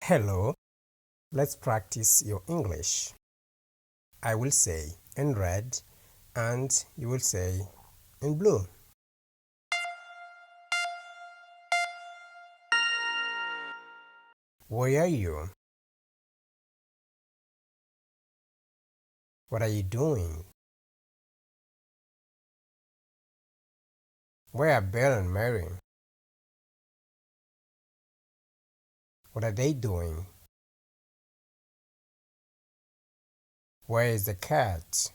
Hello, let's practice your English. I will say in red and you will say in blue. Where are you? What are you doing? Where are Bill and Mary? What are they doing? Where is the cat?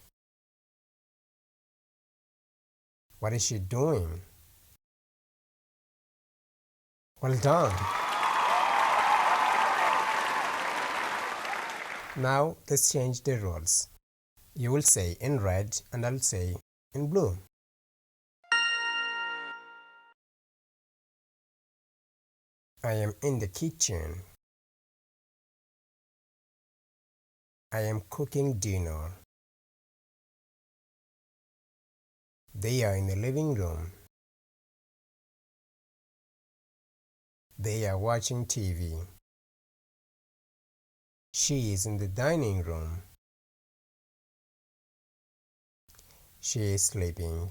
What is she doing? Well done. Now let's change the rules. You will say in red and I'll say in blue. I am in the kitchen. I am cooking dinner. They are in the living room. They are watching TV. She is in the dining room. She is sleeping.